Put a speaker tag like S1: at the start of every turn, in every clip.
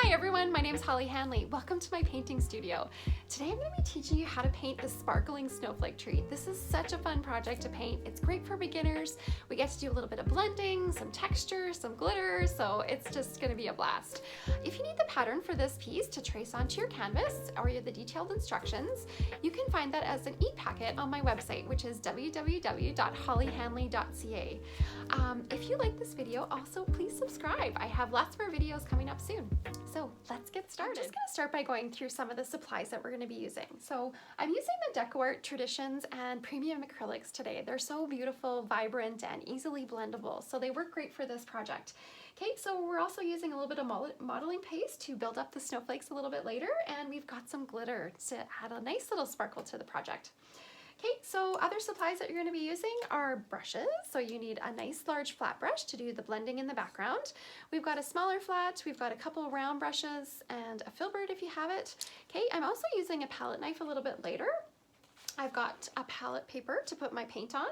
S1: Hi everyone, my name is Hanley. Welcome to my painting studio. Today I'm going to be teaching you how to paint the sparkling snowflake tree. This is such a fun project to paint. It's great for beginners. We get to do a little bit of blending, some texture, some glitter, so it's just going to be a blast. If you need the pattern for this piece to trace onto your canvas or the detailed instructions, you can find that as an e-packet on my website, which is www.hollyhanley.ca. If you like this video, also please subscribe. I have lots more videos coming up soon. So let's get started. I'm just going to start by going through some of the supplies that we're going to be using. So I'm using the DecoArt Traditions and Premium Acrylics today. They're so beautiful, vibrant, and easily blendable, so they work great for this project. Okay, so we're also using a little bit of modeling paste to build up the snowflakes a little bit later, and we've got some glitter to add a nice little sparkle to the project. Okay, so other supplies that you're going to be using are brushes. So you need a nice large flat brush to do the blending in the background. We've got a smaller flat, we've got a couple round brushes, and a filbert if you have it. Okay, I'm also using a palette knife a little bit later. I've got a palette paper to put my paint on,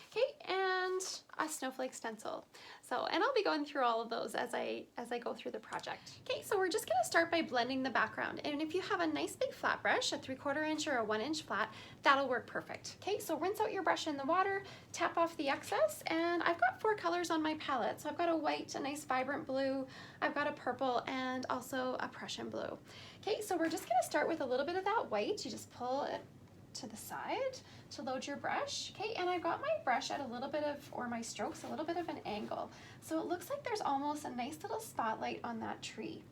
S1: okay, and a snowflake stencil. And I'll be going through all of those as I go through the project. Okay, so we're just gonna start by blending the background. And if you have a nice big flat brush, a 3/4 inch or a 1 inch flat, that'll work perfect. Okay, so rinse out your brush in the water, tap off the excess, and I've got 4 colors on my palette. So I've got a white, a nice vibrant blue, I've got a purple, and also a Prussian blue. Okay, so we're just gonna start with a little bit of that white. You just pull it to the side to load your brush. Okay, and I've got my brush at a little bit of, or my strokes, a little bit of an angle. So it looks like there's almost a nice little spotlight on that tree.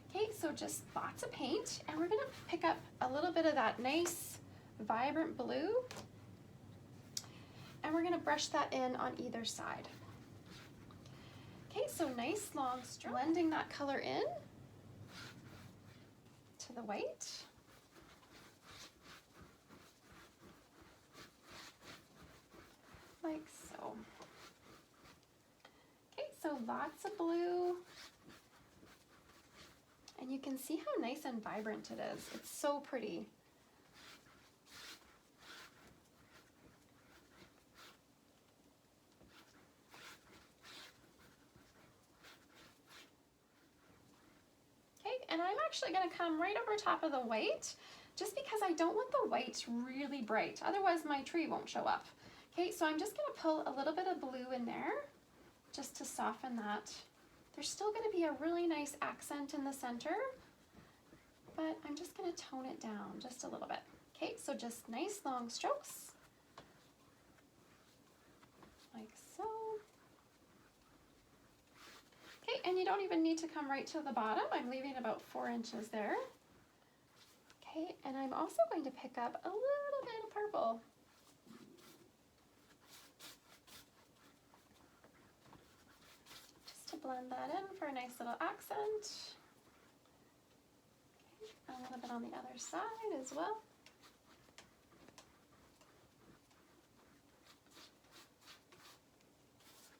S1: Okay, so just lots of paint, and we're gonna pick up a little bit of that nice vibrant blue, and we're gonna brush that in on either side. Okay, so nice long stroke, blending that color in to the white. Like so. Okay, so lots of blue. And you can see how nice and vibrant it is. It's so pretty. Okay, and I'm actually going to come right over top of the white just because I don't want the white really bright. Otherwise my tree won't show up. Okay, so I'm just going to pull a little bit of blue in there just to soften that. There's still going to be a really nice accent in the center, but I'm just going to tone it down just a little bit. Okay, so just nice long strokes, like so. Okay, and you don't even need to come right to the bottom. I'm leaving about 4 inches there. Okay, and I'm also going to pick up a little bit of purple. Blend that in for a nice little accent. Okay, a little bit on the other side as well.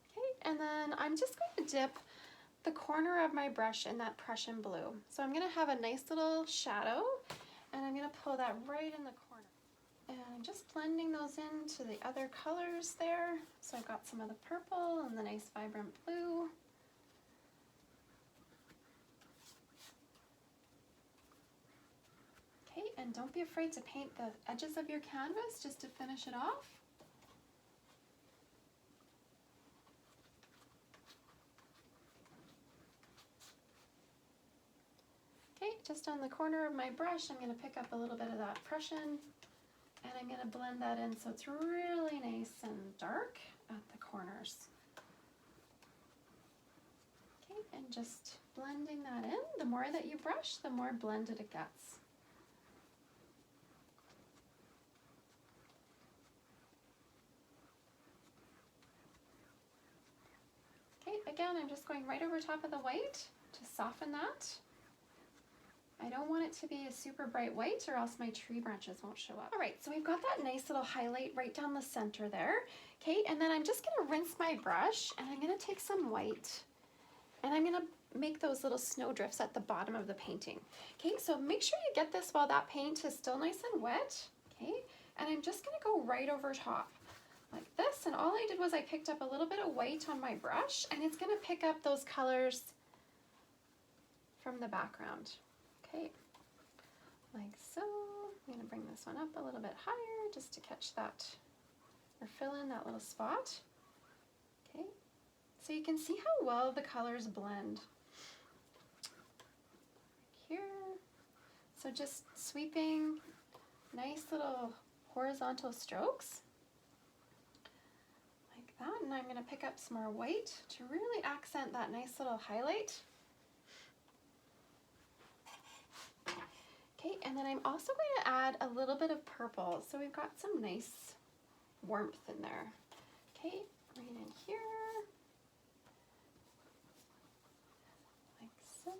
S1: Okay, and then I'm just going to dip the corner of my brush in that Prussian blue. So I'm going to have a nice little shadow, and I'm going to pull that right in the corner. And I'm just blending those into the other colors there. So I've got some of the purple and the nice vibrant blue. And don't be afraid to paint the edges of your canvas just to finish it off. Okay, just on the corner of my brush, I'm going to pick up a little bit of that Prussian, and I'm going to blend that in so it's really nice and dark at the corners. Okay, and just blending that in. The more that you brush, the more blended it gets. Again, I'm just going right over top of the white to soften that. I don't want it to be a super bright white or else my tree branches won't show up. All right, so we've got that nice little highlight right down the center there. Okay, and then I'm just gonna rinse my brush, and I'm gonna take some white, and I'm gonna make those little snow drifts at the bottom of the painting. Okay, so make sure you get this while that paint is still nice and wet. Okay, and I'm just gonna go right over top. Like this, and all I did was I picked up a little bit of white on my brush, and it's going to pick up those colors from the background. Okay, like so. I'm going to bring this one up a little bit higher just to catch that or fill in that little spot. Okay, so you can see how well the colors blend here. So just sweeping nice little horizontal strokes like that, and I'm going to pick up some more white to really accent that nice little highlight. Okay, and then I'm also going to add a little bit of purple, so we've got some nice warmth in there. Okay, right in here, like so.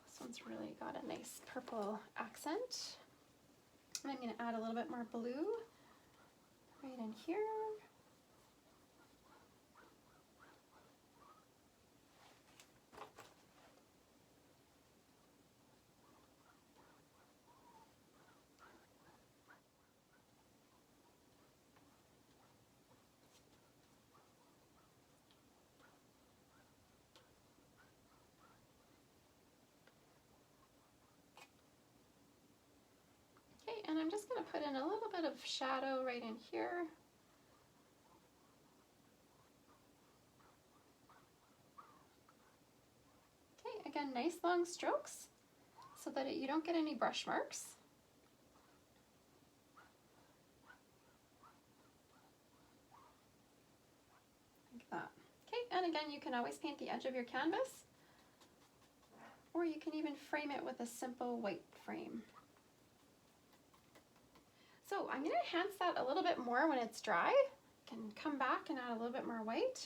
S1: This one's really got a nice purple accent. I'm going to add a little bit more blue right in here. And I'm just going to put in a little bit of shadow right in here. Okay, again, nice long strokes so that you don't get any brush marks. Like that. Okay, and again, you can always paint the edge of your canvas, or you can even frame it with a simple white frame. So I'm going to enhance that a little bit more when it's dry. I can come back and add a little bit more white.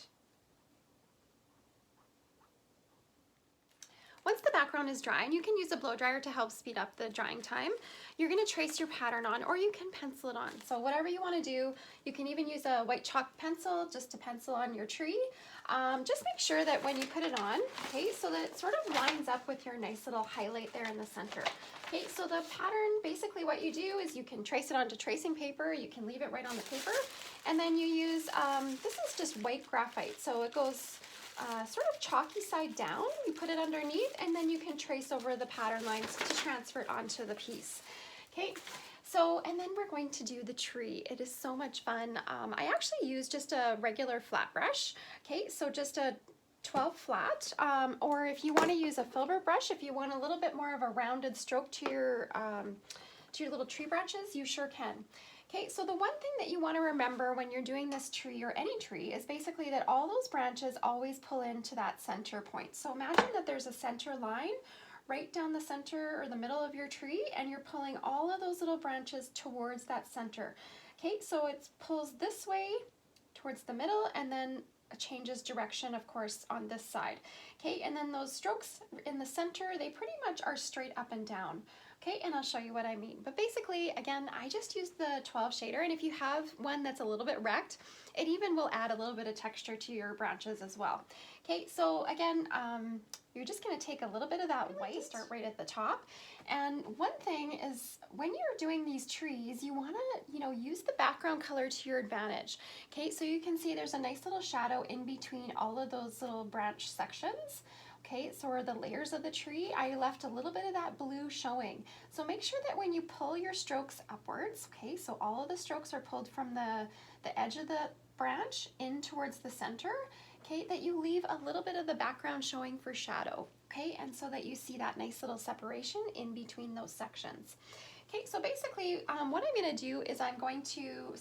S1: Once the background is dry, and you can use a blow dryer to help speed up the drying time, you're going to trace your pattern on, or you can pencil it on. So whatever you want to do, you can even use a white chalk pencil just to pencil on your tree. Just make sure that when you put it on, okay, so that it sort of lines up with your nice little highlight there in the center. Okay, so the pattern, basically what you do is you can trace it onto tracing paper, you can leave it right on the paper, and then you use, this is just white graphite, so it goes sort of chalky side down. You put it underneath, and then you can trace over the pattern lines to transfer it onto the piece. Okay, so, and then we're going to do the tree. It is so much fun. I actually use just a regular flat brush. Okay, so just a 12 flat, or if you want to use a filbert brush, if you want a little bit more of a rounded stroke to your little tree branches, you sure can. Okay, so the one thing that you want to remember when you're doing this tree or any tree is basically that all those branches always pull into that center point. So imagine that there's a center line right down the center or the middle of your tree, and you're pulling all of those little branches towards that center. Okay, so it pulls this way towards the middle, and then changes direction, of course, on this side. Okay, and then those strokes in the center, they pretty much are straight up and down. Okay, and I'll show you what I mean. But basically, again, I just use the 12 shader, and if you have one that's a little bit wrecked, it even will add a little bit of texture to your branches as well. Okay, so again, you're just going to take a little bit of that white, start right at the top. And one thing is, when you're doing these trees, you want to, use the background color to your advantage. Okay, so you can see there's a nice little shadow in between all of those little branch sections. Okay, so are the layers of the tree, I left a little bit of that blue showing. So make sure that when you pull your strokes upwards, okay, so all of the strokes are pulled from the edge of the branch in towards the center, okay, that you leave a little bit of the background showing for shadow, okay, and so that you see that nice little separation in between those sections. Okay, so basically what I'm going to do is I'm going to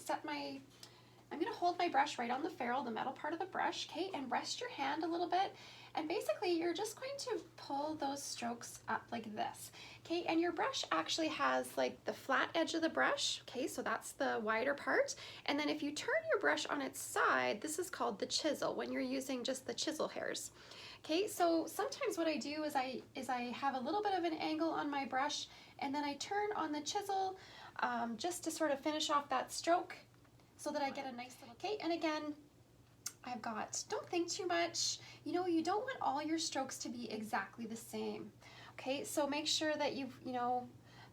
S1: hold my brush right on the ferrule, the metal part of the brush, okay, and rest your hand a little bit. And basically, you're just going to pull those strokes up like this, okay? And your brush actually has like the flat edge of the brush, okay? So that's the wider part. And then if you turn your brush on its side, this is called the chisel when you're using just the chisel hairs. Okay, so sometimes what I do is I have a little bit of an angle on my brush, and then I turn on the chisel just to sort of finish off that stroke so that I get a nice little, okay? And again, don't think too much. You don't want all your strokes to be exactly the same. Okay, so make sure that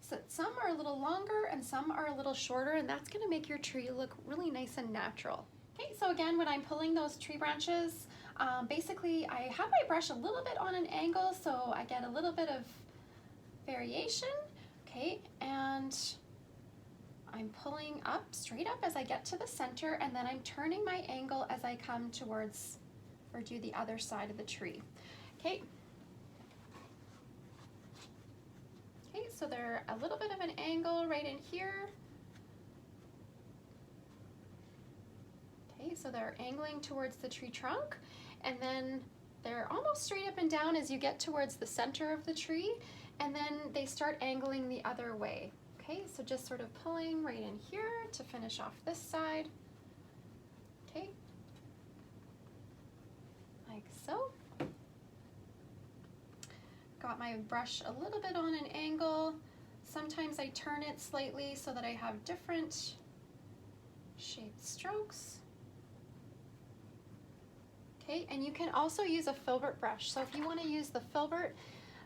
S1: so some are a little longer and some are a little shorter, and that's gonna make your tree look really nice and natural. Okay, so again, when I'm pulling those tree branches, basically I have my brush a little bit on an angle so I get a little bit of variation, okay, and I'm pulling up, straight up as I get to the center, and then I'm turning my angle as I come towards or do the other side of the tree. Okay. Okay, so they're a little bit of an angle right in here. Okay, so they're angling towards the tree trunk, and then they're almost straight up and down as you get towards the center of the tree, and then they start angling the other way. Okay, so just sort of pulling right in here to finish off this side. Okay, like so. Got my brush a little bit on an angle. Sometimes I turn it slightly so that I have different shaped strokes. Okay, and you can also use a filbert brush. So if you want to use the filbert,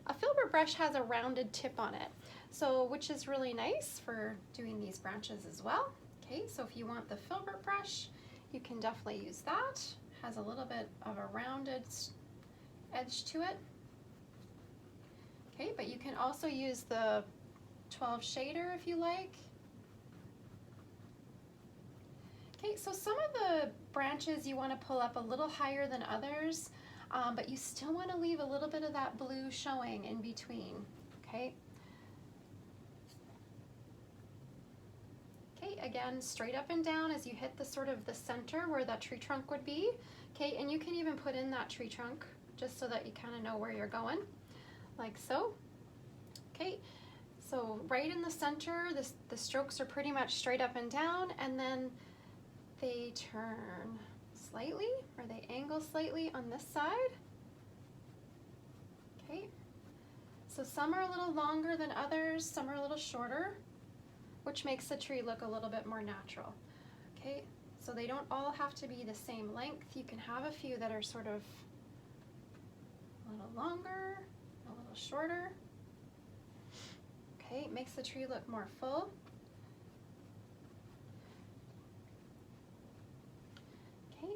S1: a filbert brush has a rounded tip on it, so which is really nice for doing these branches as well. Okay, so if you want the filbert brush, you can definitely use that. Has a little bit of a rounded edge to it. Okay, but you can also use the 12 shader if you like. Okay, so some of the branches you want to pull up a little higher than others, but you still want to leave a little bit of that blue showing in between, okay? Okay, again, straight up and down as you hit the sort of the center where that tree trunk would be, okay? And you can even put in that tree trunk just so that you kind of know where you're going, like so. Okay, so right in the center, the strokes are pretty much straight up and down, and then they turn slightly, or they angle slightly on this side. Okay, so some are a little longer than others, some are a little shorter, which makes the tree look a little bit more natural. Okay, so they don't all have to be the same length. You can have a few that are sort of a little longer, a little shorter. Okay, it makes the tree look more full. Okay,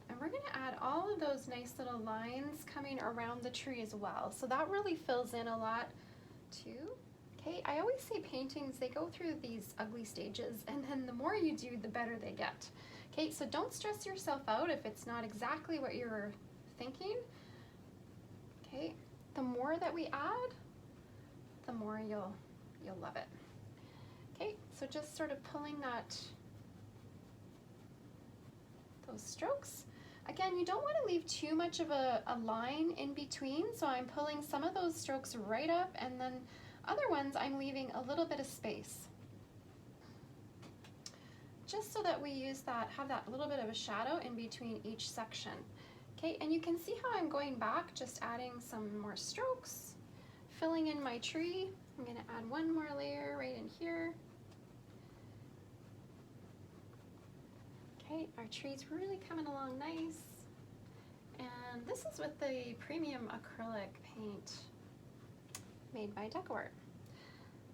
S1: and we're going to add all of those nice little lines coming around the tree as well. So that really fills in a lot too. Okay, I always say paintings, they go through these ugly stages, and then the more you do, the better they get. Okay, so don't stress yourself out if it's not exactly what you're thinking. Okay, the more that we add, the more you'll love it. Okay, so just sort of pulling those strokes. Again, you don't want to leave too much of a line in between, so I'm pulling some of those strokes right up, and then other ones I'm leaving a little bit of space, just so that we have that little bit of a shadow in between each section. Okay, and you can see how I'm going back, just adding some more strokes, filling in my tree. I'm going to add one more layer right in here. Okay, our tree's really coming along nice. And this is with the premium acrylic paint made by DecoArt.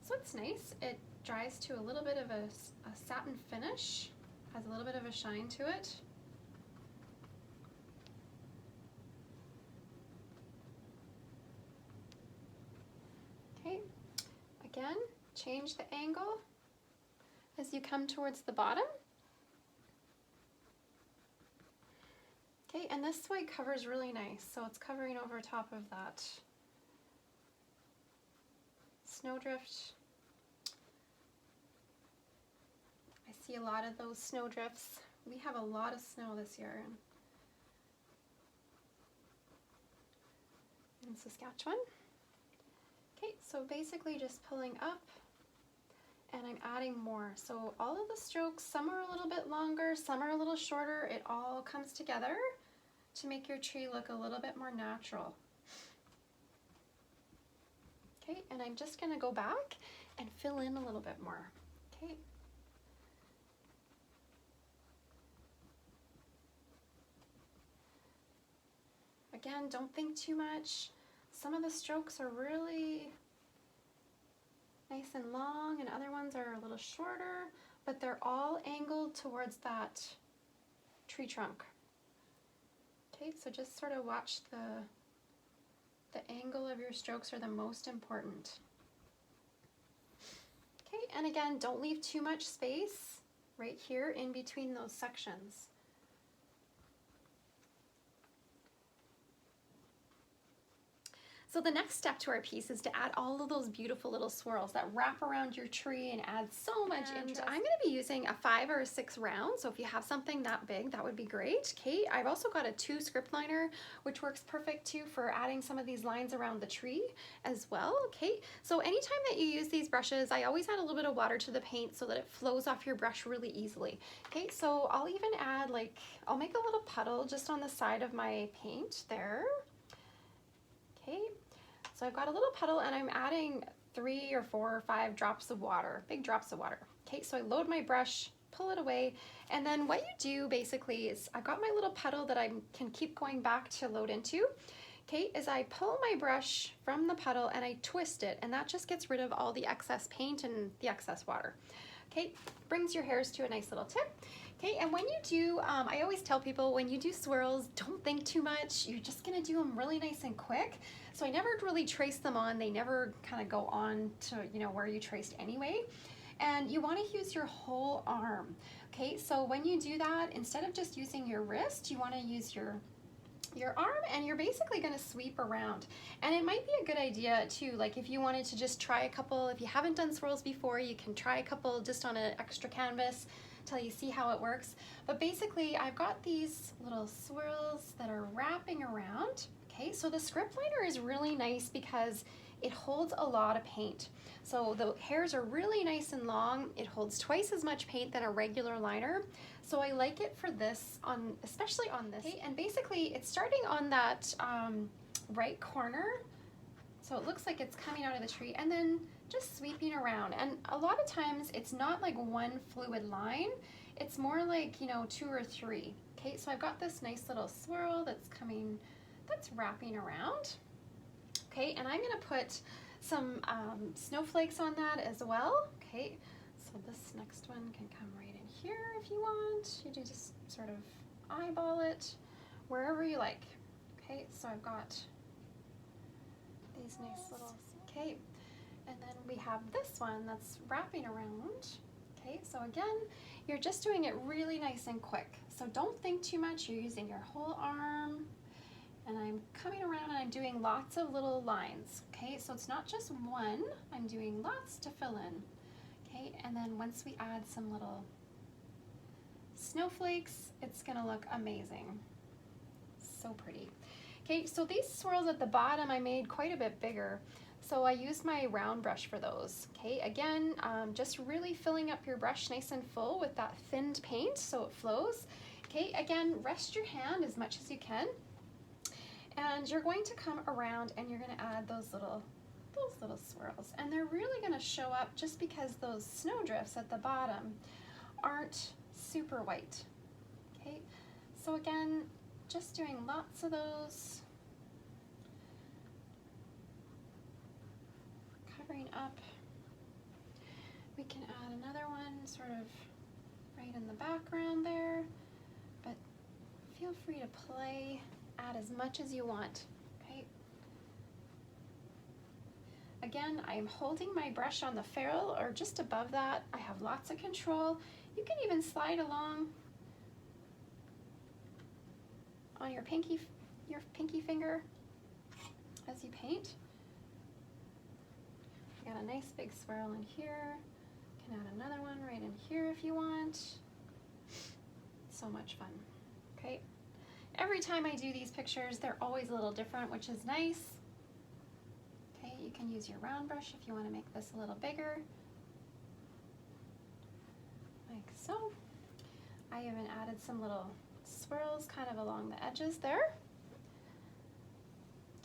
S1: So it's nice. It dries to a little bit of a satin finish, has a little bit of a shine to it. Okay, again, change the angle as you come towards the bottom. Okay, and this way covers really nice, so it's covering over top of that snowdrift. I see a lot of those snowdrifts. We have a lot of snow this year in Saskatchewan. Okay, so basically just pulling up, and I'm adding more. So all of the strokes, some are a little bit longer, some are a little shorter. It all comes together to make your tree look a little bit more natural. Okay, and I'm just going to go back and fill in a little bit more. Okay. Again, don't think too much. some of the strokes are really nice and long and other ones are a little shorter, but they're all angled towards that tree trunk. Okay, so just sort of watch the angle of your strokes are the most important. Okay, and again, don't leave too much space right here in between those sections. So the next step to our piece is to add all of those beautiful little swirls that wrap around your tree and add so much interest. I'm going to be using a 5 or a 6 round, so if you have something that big, that would be great. Okay, I've also got a 2 script liner, which works perfect too for adding some of these lines around the tree as well. Okay, so anytime that you use these brushes, I always add a little bit of water to the paint so that it flows off your brush really easily. Okay, so I'll even add I'll make a little puddle just on the side of my paint there. Okay, so I've got a little puddle and I'm adding 3 or 4 or 5 drops of water, big drops of water. Okay, so I load my brush, pull it away, and then what you do basically is I've got my little puddle that I can keep going back to load into. Okay, is I pull my brush from the puddle and I twist it, and that just gets rid of all the excess paint and the excess water. Okay, brings your hairs to a nice little tip. Okay, and when you do, I always tell people when you do swirls, don't think too much. You're just gonna do them really nice and quick. So I never really trace them on. They never kind of go on to, you know, where you traced anyway. And you wanna use your whole arm. Okay, so when you do that, instead of just using your wrist, you wanna use your arm, and you're basically going to sweep around. And it might be a good idea too, like if you wanted to just try a couple, if you haven't done swirls before, you can try a couple just on an extra canvas till you see how it works. But basically I've got these little swirls that are wrapping around. Okay, so the script liner is really nice because it holds a lot of paint. So the hairs are really nice and long. It holds twice as much paint than a regular liner. So I like it for this, especially on this. Okay, and basically it's starting on that right corner. So it looks like it's coming out of the tree and then just sweeping around. And a lot of times it's not like one fluid line. It's more like, you know, 2 or 3. Okay, so I've got this nice little swirl that's coming, that's wrapping around. Okay, and I'm gonna put some snowflakes on that as well. Okay, so this next one can come right in here if you want. You just sort of eyeball it wherever you like. Okay, so I've got these nice little, okay, and then we have this one that's wrapping around. Okay, so again, you're just doing it really nice and quick. So don't think too much, you're using your whole arm. And I'm coming around and I'm doing lots of little lines. Okay, so it's not just one, I'm doing lots to fill in. Okay, and then once we add some little snowflakes, it's gonna look amazing. So pretty. Okay, so these swirls at the bottom I made quite a bit bigger. So I used my round brush for those. Okay, again, just really filling up your brush nice and full with that thinned paint so it flows. Okay, again, rest your hand as much as you can. And you're going to come around and you're going to add those little swirls. And they're really going to show up just because those snowdrifts at the bottom aren't super white. Okay, so again, just doing lots of those. Covering up. We can add another one sort of right in the background there, but feel free to play. Add as much as you want, okay? Again, I'm holding my brush on the ferrule or just above that. I have lots of control. You can even slide along on your pinky finger as you paint. I got a nice big swirl in here. You can add another one right in here if you want. So much fun, okay? Every time I do these pictures, they're always a little different, which is nice. Okay, you can use your round brush if you want to make this a little bigger. Like so. I even added some little swirls kind of along the edges there.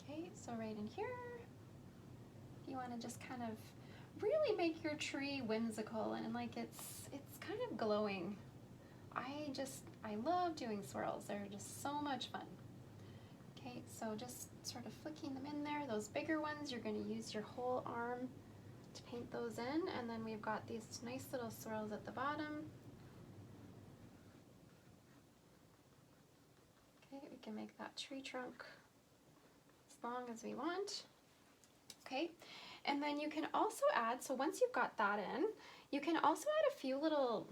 S1: Okay, so right in here, if you want to just kind of really make your tree whimsical and like it's kind of glowing. I love doing swirls. They're just so much fun. Okay, so just sort of flicking them in there. Those those bigger ones, you're going to use your whole arm to paint those in. And then we've got these nice little swirls at the bottom. Okay, we can make that tree trunk as long as we want. Okay, and then you can also add, so once you've got that in, you can also add a few little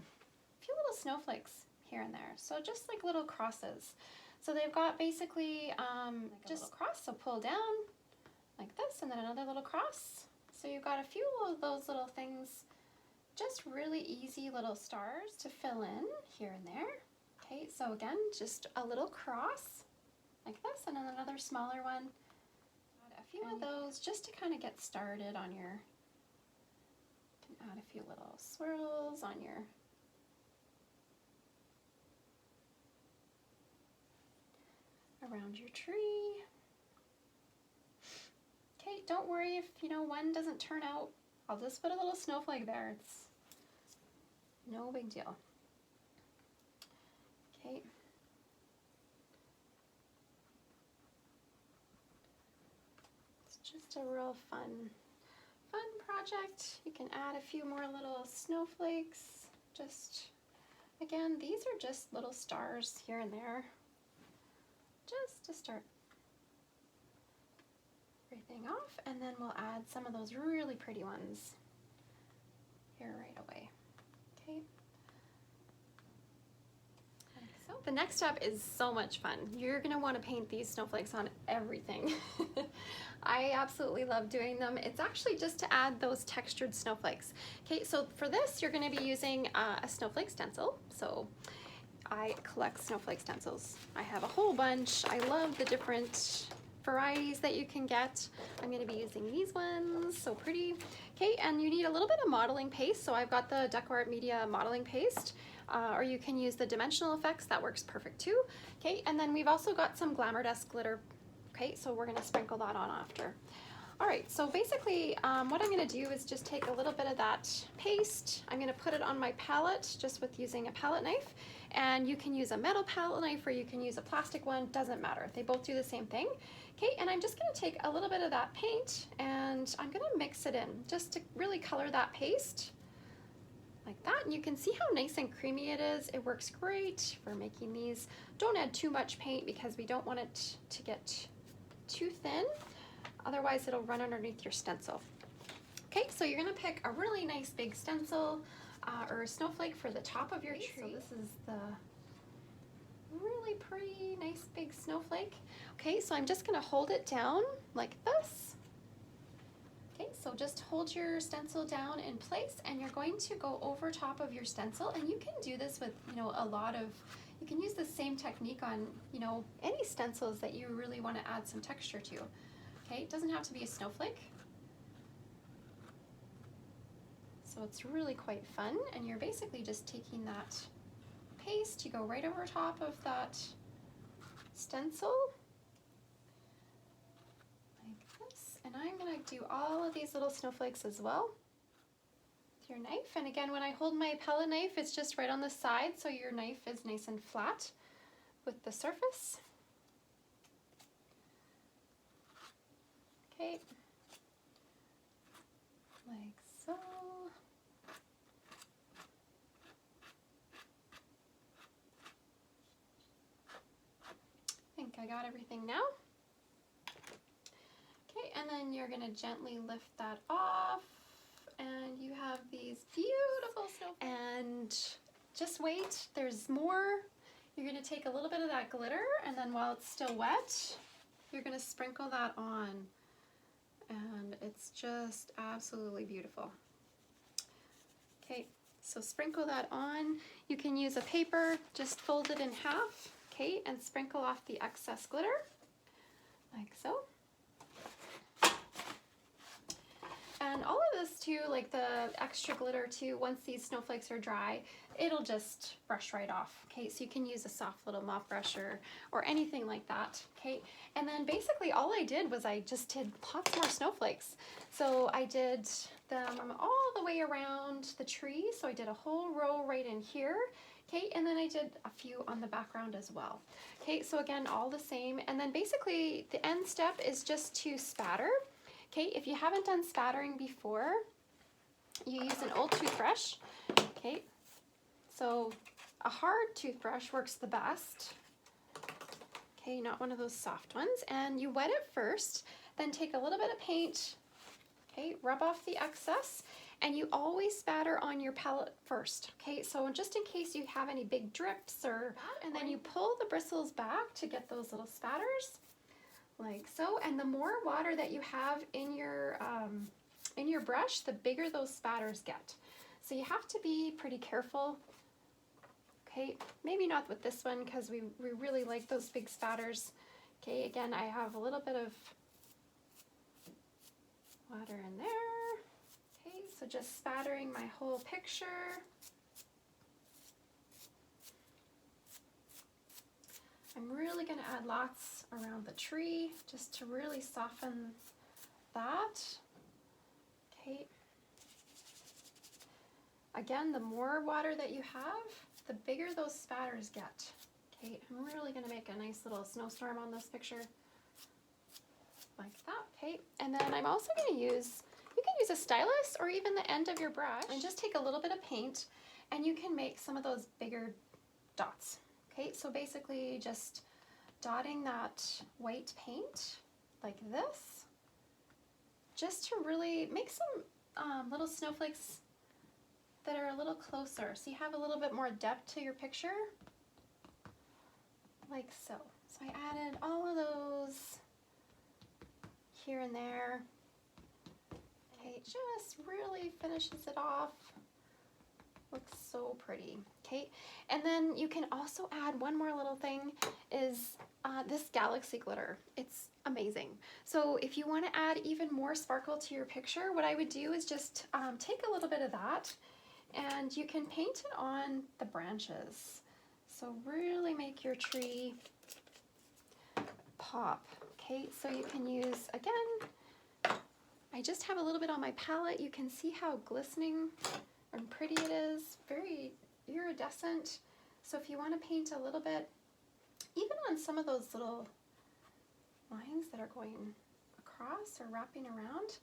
S1: snowflakes here and there. So just like little crosses. So they've got basically like just a cross, so pull down like this, and then another little cross. So you've got a few of those little things, just really easy little stars to fill in here and there. Okay, so again, just a little cross like this, and then another smaller one. Add a few of those just to kind of get started on your, you can add a few little swirls on your, around your tree. Okay, don't worry if, you know, one doesn't turn out. I'll just put a little snowflake there. It's no big deal. Okay. It's just a real fun project. You can add a few more little snowflakes. Just, again, these are just little stars here and there, just to start everything off, and then we'll add some of those really pretty ones here right away. Okay. So the next step is so much fun. You're gonna want to paint these snowflakes on everything. I absolutely love doing them. It's actually just to add those textured snowflakes. Okay, so for this you're going to be using a snowflake stencil. So I collect snowflake stencils. I have a whole bunch. I love the different varieties that you can get. I'm going to be using these ones, so pretty. Okay, and you need a little bit of modeling paste. So I've got the DecoArt Media modeling paste, or you can use the dimensional effects. That works perfect too. Okay, and then we've also got some Glamour Dust glitter. Okay, so we're going to sprinkle that on after. All right, so basically what I'm going to do is just take a little bit of that paste. I'm going to put it on my palette just with using a palette knife. And you can use a metal palette knife or you can use a plastic one, doesn't matter. They both do the same thing. Okay, and I'm just going to take a little bit of that paint and I'm going to mix it in just to really color that paste like that. And you can see how nice and creamy it is. It works great for making these. Don't add too much paint because we don't want it to get too thin, otherwise it'll run underneath your stencil. Okay, so you're gonna pick a really nice big stencil or a snowflake for the top of your tree. So this is the really pretty nice big snowflake. Okay, so I'm just gonna hold it down like this. Okay, so just hold your stencil down in place and you're going to go over top of your stencil, and you can do this with, you know, a lot of, you can use the same technique on, you know, any stencils that you really want to add some texture to. Okay, it doesn't have to be a snowflake. So it's really quite fun, and you're basically just taking that paste, you go right over top of that stencil like this, and I'm going to do all of these little snowflakes as well. Your knife, and again, when I hold my palette knife, it's just right on the side, so your knife is nice and flat with the surface. Okay, like so. I think I got everything now. Okay, and then you're going to gently lift that off. And you have these beautiful snowflakes. And just wait, there's more. You're gonna take a little bit of that glitter, and then while it's still wet, you're gonna sprinkle that on. And it's just absolutely beautiful. Okay, so sprinkle that on. You can use a paper, just fold it in half, okay, and sprinkle off the excess glitter, like so. And all of this too, like the extra glitter too, once these snowflakes are dry, it'll just brush right off. Okay, so you can use a soft little mop brush or anything like that. Okay, and then basically all I did was I just did lots more snowflakes. So I did them all the way around the tree. So I did a whole row right in here. Okay, and then I did a few on the background as well. Okay, so again, all the same. And then basically the end step is just to spatter. Okay, if you haven't done spattering before, you use an old toothbrush. Okay, so a hard toothbrush works the best. Okay, not one of those soft ones. And you wet it first, then take a little bit of paint, okay, rub off the excess, and you always spatter on your palette first. Okay, so just in case you have any big drips and then you pull the bristles back to get those little spatters, like so. And the more water that you have in your brush, the bigger those spatters get. So you have to be pretty careful. Okay, maybe not with this one because we really like those big spatters. Okay, again, I have a little bit of water in there. Okay, so just spattering my whole picture. I'm really going to add lots around the tree just to really soften that. Okay. Again, the more water that you have, the bigger those spatters get. Okay, I'm really going to make a nice little snowstorm on this picture. Like that. Okay, and then I'm also going to use, you can use a stylus or even the end of your brush and just take a little bit of paint and you can make some of those bigger dots. Okay, so basically just dotting that white paint like this, just to really make some little snowflakes that are a little closer, so you have a little bit more depth to your picture, like so. So I added all of those here and there. Okay, just really finishes it off. Looks so pretty. Okay, and then you can also add one more little thing, is this galaxy glitter. It's amazing. So if you want to add even more sparkle to your picture, what I would do is just take a little bit of that and you can paint it on the branches. So really make your tree pop. Okay, so you can use, again, I just have a little bit on my palette. You can see how glistening and pretty it is, very iridescent. So if you want to paint a little bit, even on some of those little lines that are going across or wrapping around,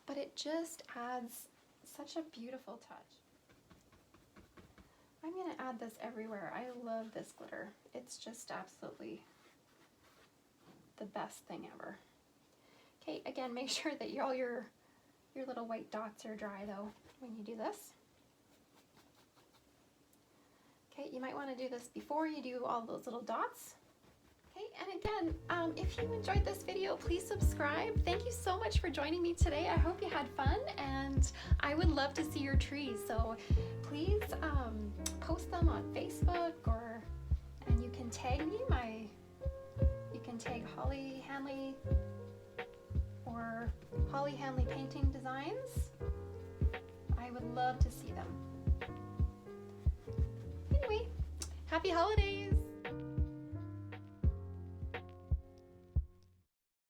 S1: but it just adds such a beautiful touch. I'm going to add this everywhere. I love this glitter. It's just absolutely the best thing ever. Okay, again, make sure that all your little white dots are dry though when you do this. Okay, you might want to do this before you do all those little dots. Okay, and again, if you enjoyed this video, please subscribe. Thank you so much for joining me today. I hope you had fun, and I would love to see your trees. So please post them on Facebook, and you can tag me. You can tag Holly Hanley or Holly Hanley Painting Designs. I would love to see them. Anyway, happy holidays!